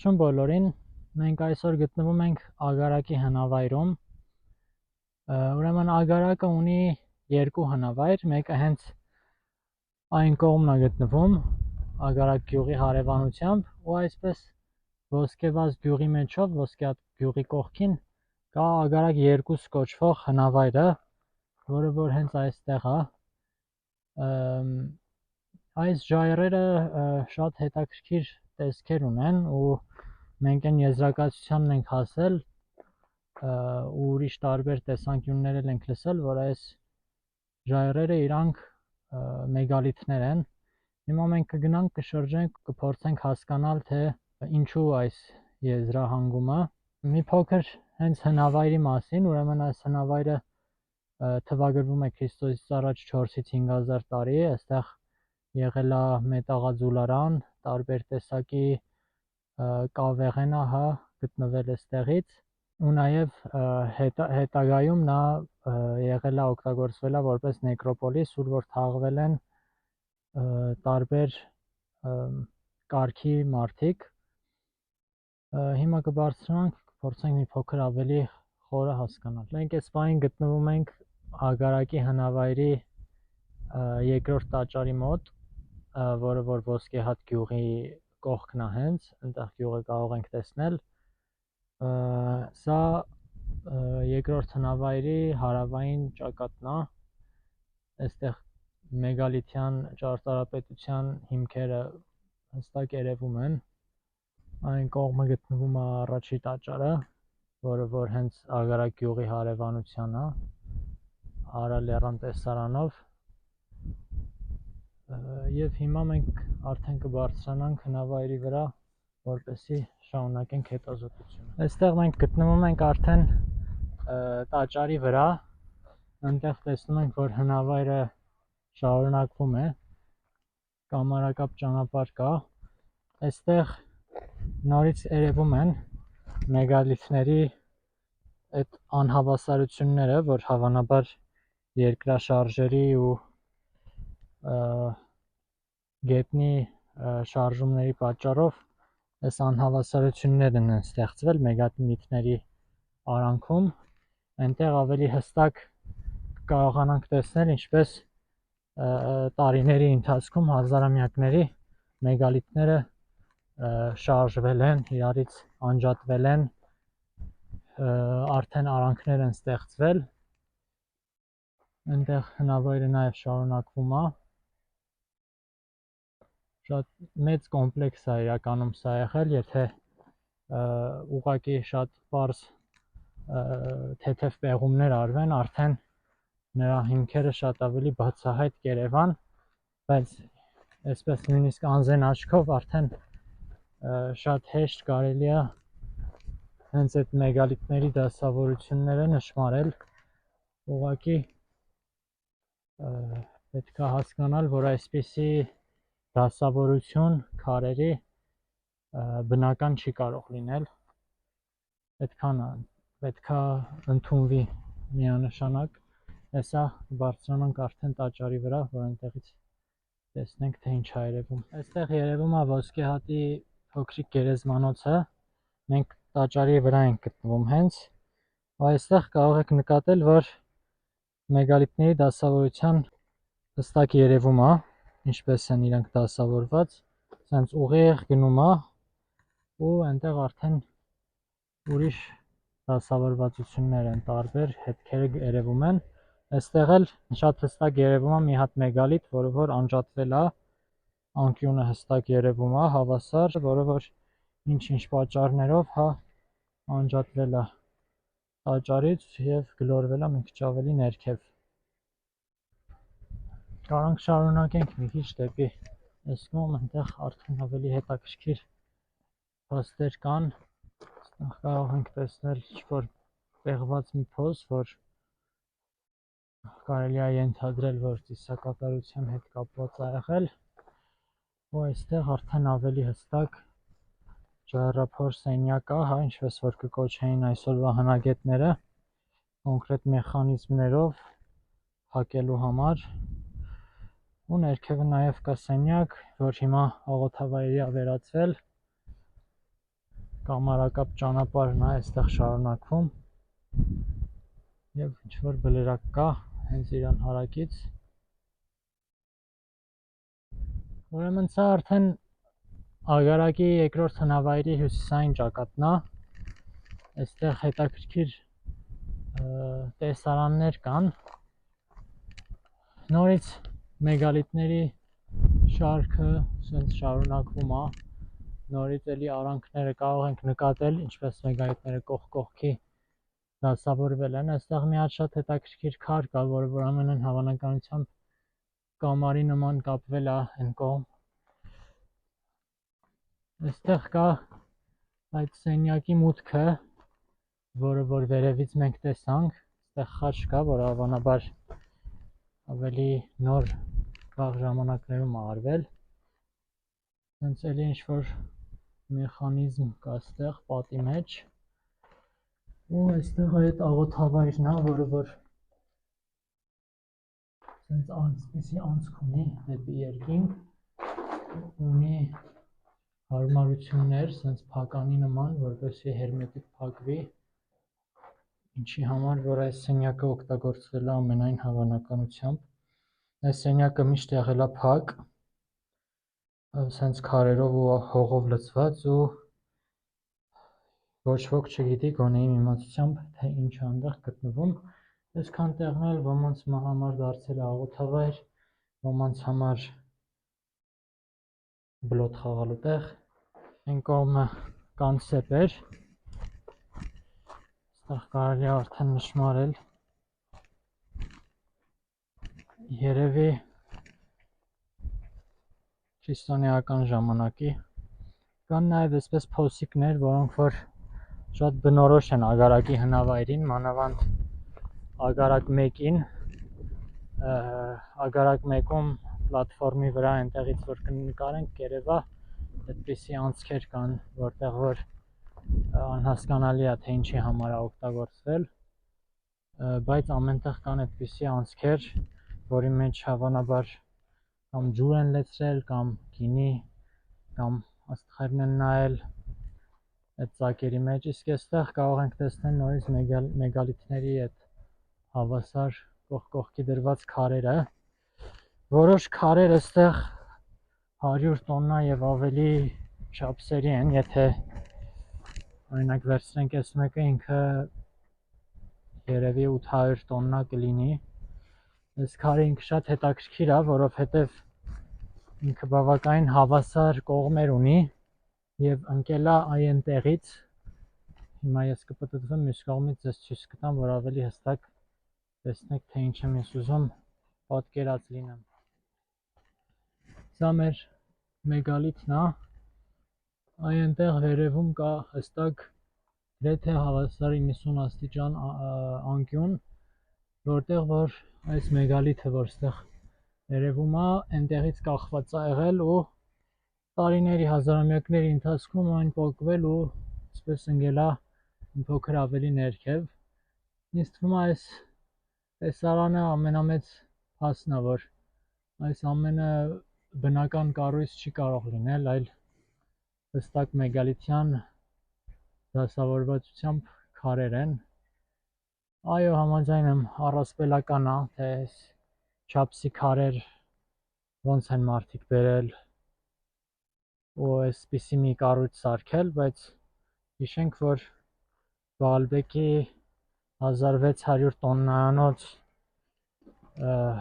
Ողջույն բոլորին, մենք այսօր գտնվում ենք Ագարակի հնավայրում, ուրեմն Ագարակը ունի երկու հնավայր, մեկը հենց այն կողմն է գտնվում, Ագարակ գյուղի հարևանությամբ, ու այսպես Ոսկեվազ գյուղի մեջով, Ոսկեհատ գյուղի կողքին կա Ագարակ 2 կոչվող հնավայրը, որը որ հենց այստեղ է։ Այս ժայռերը շատ հետաքրքիր տեսքեր ունեն ու մենք այն եզրակացությանն ենք հասել ու ուրիշ տարբեր տեսանկյուններ ենք լսել, որ այս ժայռերը իրանք մեգալիթներ են։ Հիմա մենք կգնանք, կշրջենք, կփորձենք հասկանալ, թե ինչու այս եզրահանգումը։ Մի փոքր հենց հնավայրի մասին, ուրեմն այս հնավայրը թվագրվում է Քրիստոսից առաջ 4-ից 5000 տարի, այստեղ եղել է մետաղաձուլարան, տարբեր տեսակի կավեղեն գտնվել այստեղից, ու նաև հետագայում նա եղել է օգտագործվել է որպես նեկրոպոլիս, ուր որ թաղվել են տարբեր կարգի մարդիկ։ Հիմա կբարձրանանք, կփորձենք մի փոքր ավելի խորը հասկանալ։ Մենք այս պահին գտնվում ենք Ագարակի հնավայրի երկրորդ տաճարի մոտ, որը որ Ոսկեհատ գյուղի կողքն է հենց, այնտեղ գյուղը կարող ենք տեսնել։ Սա երկրորդ հնավայրի հարավային ճակատն է, այստեղ մեգալիթյան ճարտարապետության հիմքերը հստակ երևում են։ Այն կողմը գտնվում է առաջի տաճարը, որը որ հենց Ագարակ գյուղի հարևանության է, Արա լեռան տեսարանով, եւ հիմա մենք արդեն կբարձրանանք հնավայրի վրա, որպեսզի շարունակենք հետազոտությունը։ Այստեղ մենք գտնվում ենք արդեն տաճարի վրա, այնտեղ տեսնում ենք, որ հնավայրը շարունակվում է, կամարակապ ճանապարհ կա, այստեղ նորից երևում են մեգալիթների այդ անհավասարությունները, որ հավանաբար երկրաշարժերի ու գետնի շարժումների պատճառով այս անհավասարություններն են ստեղծվել մեգալիթների արանքում։ Այնտեղ ավելի հստակ կարողանանք տեսնել, ինչպես տարիների ընթացքում, հազարամյակների մեգալիթները շարժվել են, իրարից անջատվել են, արդեն արանքներ են ստեղծվել։ Այնտեղ հնավայրը նաև շարունակվում է։ Շատ մեծ կոմպլեքս է իրականում սա եղել, եթե ուղղակի շատ պարզ թեթև պեղումներ արվեն, արդեն նրա հիմքերը շատ ավելի բացահայտ կերևան, բայց այսպես նույնիսկ անզեն աչքով արդեն շատ հեշտ կարելի է հենց այդ մեգալիթների դասավորությունները նշմարել։ Ուղղակի պետք է հասկանալ, որ այսպիսի դասավորություն քարերի բնական չի կարող լինել, պետք է ընդունվի միանշանակ։ Հեսա բարձրանանք արդեն տաճարի վրա, որ այնտեղից տեսնենք, թե ինչ է երևում։ Այստեղ երևում է Ոսկեհատի փոքրիկ գերեզմանոցը, մենք տաճարի վրա ենք գտնվում հենց, ու այստեղ կարող եք նկատել, որ մեգալիթների դասավորության հստակ երևում է, ինչպես են իրանք դասավորված, սենց ուղիղ գնում է, ու այնտեղ արդեն ուրիշ դասավորվածություններ են, տարբեր հետքերը երևում են։ Այստեղ էլ շատ հստակ երևում է մի հատ մեգալիթ, որը որ անջատվել է, անկյունը հստակ երևում է, հավասար, որը որ ինչ-ինչ պատճառներով անջատվել է տաճարից եւ գլորվել է մի քիչ ավելի ներքև։ Կարանք շարունակենք մի քիչ դեպի այս կողմ, այնտեղ արդեն ավելի հետաքրքիր փոստեր կան, այստեղ կարող ենք տեսնել ինչ-որ պեղված մի փոս, որ կարելի է ենթադրել, որ ծիսակատարության հետ կապված է եղել, ու այստեղ արդեն ավելի հստակ ժայռափոր սենյակ է, ինչպես որ կկոչեին այսօրվա հնագետները, կոնկրետ մեխանիզմներով փակելու համար, ու ներքևը նաև կա սենյակ, որ հիմա աղոթավայրի է վերածվել, կամարակապ ճանապարհն է այստեղ շարունակվում եւ ինչ որ բլրակ կա հենց իրան հարակից։ Ուրեմն սա արդեն Ագարակի երկրորդ հնավայրի հյուսիսային ճակատն է։ Այստեղ հետաքրքիր տեսարաններ կան։ Նորից մեգալիթների շարքը սենց շարունակվում է։ Նորից էլի արանքները կարող ենք նկատել, ինչպես մեգալիթները կողք կողքի դասավորվել են։ Այստեղ մի հատ շատ հետաքրքիր քար կա, որը որ ամենայն հավանականությամբ կամարի նման կապվել է այն կողմ։ Այստեղ կա այդ սենյակի մուտքը, որը որ վերևից մենք տեսանք։ Այստեղ խաչ կա, որը հավանաբար ավելի նոր վաղ ժամանակներում է արվել։ Հենց էլի ինչ որ մեխանիզմ կա այստեղ պատի մեջ, ու այստեղ այդ աղոթավայրն է, որը որ սենց այսպիսի անցք ունի դեպի երկինք, ունի հարմարություններ սենց փականի նման, որպեսզի հերմետիկ փակվի, ինչի համար որ այս սենյակը օգտագործվել է ամենայն հավանականությամբ։ Այս սենյակը միշտ եղել է փակ, սենց քարերով ու հողով լցված, ու ոչ ոք չգիտի գոնե իմ իմացությամբ, թե ինչ է այնտեղ գտնվում։ Այսքան տեղն էլ ոմանց համար դարձել է աղոթավայր, ոմանց համար բլոթ խաղալու տեղ։ Այն կողմը կան սեպեր, այստեղ կարելի է արդեն նշմարել, երևի քրիստոնեական ժամանակի։ Կան նաև այսպես փոսիկներ, որոնք որ շատ բնորոշ են Ագարակի հնավայրին, մանավանդ Ագարակ 1-ին։ Ագարակ 1-ում պլատֆորմի վրա այնտեղից որ կնկարենք կերևա այդպիսի անցքեր կան, որտեղ որ անհասկանալի է, թե ինչի համար է օգտագործվել, բայց ամենտեղ կան այդպիսի անցքեր, որի մեջ հավանաբար կամ ջուր են լցրել, կամ գինի, կամ աստղերն են նայել այդ ծակերի մեջ, իսկ այստեղ կարող ենք տեսնել նորից մեգալիթների այդ հավասար կողք կողքի դրված քարերը։ Որոշ քարեր այստեղ 100 տոննա եւ ավելի չափսերի են, եթե օրինակ վերցնենք այս մեկը, ինքը երևի 800 տոննա կլինի։ Այս քարը ինքը շատ հետաքրքիր է, որովհետեւ ինքը բավականին հավասար կողմեր ունի եւ ընկել է այնտեղից։ Հիմա ես կպտտվեմ մյուս կողմից, ձեզ ցույց կտամ, որ ավելի հստակ տեսնեք, թե ինչ եմ ես ուզում պատկերած լինեմ։ Սա մեր մեգալիթն է, այնտեղ վերևում կա հստակ գրեթե հավասար 90 աստիճան անկյուն, որտեղ որ այս մեգալիթը, որ ստեղ վերևում է, այնտեղից կախված է եղել ու տարիների, հազարամյակների ընթացքում այն պոկվել ու այսպես ընկել է փոքր ավելի ներքև։ Ինձ թվում է այս տեսարանը ամենամեծ փաստն է, որ այս ամենը բնական կառույց չի կարող լինել, այլ հստակ մեգալիթյան դասավորվածությամբ քարեր են։ Այո, համաձայն եմ, առասպելական է, թե այս չափսի քարեր ոնց են մարդիկ բերել ու այսպիսի մի կառույց սարքել, բայց հիշենք, որ Բալբեկի 1600 տոննաանոց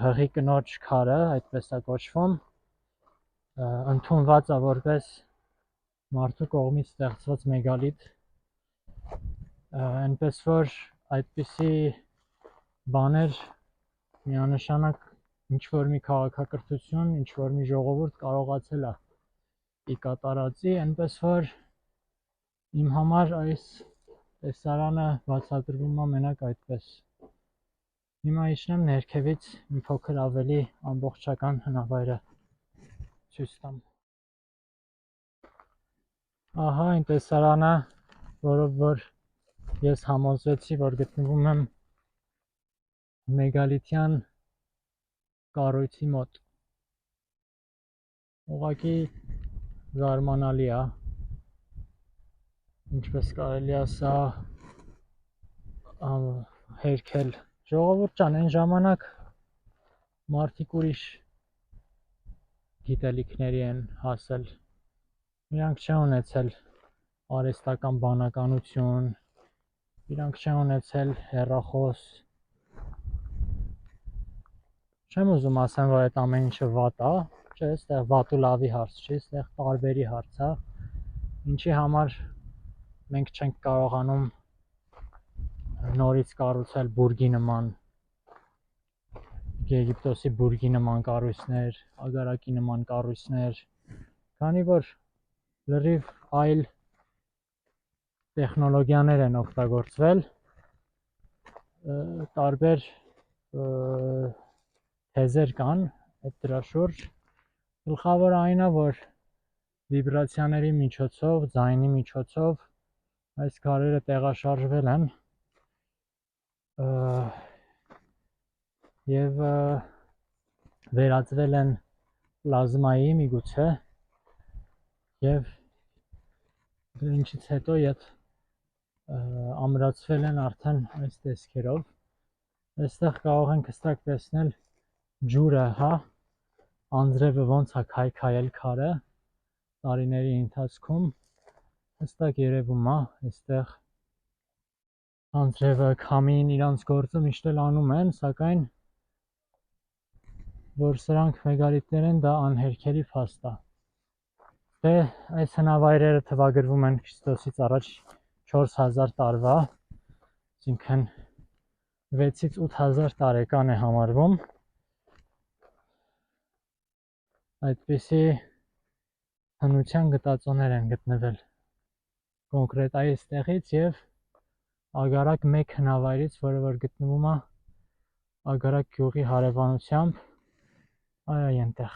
հղի կնոջ քարը, այդպես է կոչվում, ընդունված է որպես մարդու կողմից ստեղծված մեգալիթ, այնպես որ այդպիսի բաներ միանշանակ ինչ որ մի քաղաքակրթություն, ինչ որ մի ժողովուրդ կարողացել է կատարածի, այնպես որ իմ համար այս տեսարանը բացատրվում է մենակ այդպես։ Հիմա իջնեմ ներքևից մի փոքր ավելի ամբողջական հնավայրը ցույց տամ։ Ահա այն տեսարանը, որով որ ես համոզվեցի, որ գտնվում եմ մեգալիթյան կառույցի մոտ։ Ուղղակի զարմանալի է։ ինչպես կարելի է սա հերքել։ Ժողովուրդ ջան, այն ժամանակ մարդիկ ուրիշ գիտելիքների են հասել, իրանք չեն ունեցել արհեստական բանականություն, իրանք չեն ունեցել հեռախոս։ Չեմ ուզում ասեմ, որ այդ ամեն ինչը վատ է, չէ, այստեղ վատ ու լավի հարց չի, այստեղ տարբերի հարց է, ինչի համար մենք չենք կարողանում նորից կառուցել բուրգի նման, Եգիպտոսի բուրգի նման կառույցներ, ագարակի նման կառույցներ, քանի որ լրիվ այլ տեխնոլոգիաներ են օգտագործվել, տարբեր թեզեր կան այդ դրա շուրջ, գլխավորը այն է, որ վիբրացիաների միջոցով, ձայնի միջոցով այս քարերը տեղաշարժվել են և վերածվել են պլազմայի միգուցե և ինչից հետո ամրացվել են արդեն այս տեսքերով, այստեղ կարող ենք հստակ տեսնել ջուրը, անձրևը ոնց է քայքայել քարը տարիների ընթացքում, հստակ երևում է, այստեղ անձրևը, քամին իրանց գործը միշտ էլ անում են, սակայն որ սրանք մեգալիթներ են, դա անհերքելի փաստ է։ Դե այս հնավայրերը թվագրվում են Քրիստոսից առաջ 4000 տարվա, այսինքն 6-ից 8000 տարեկան է համարվում։ Այդպիսի հնության գտածոներ են գտնվել կոնկրետ այս տեղից և ագարակ մեկ հնավայրից, որը որ գտնվում է ագարակ գյուղի հարևանությամբ, այ այնտեղ։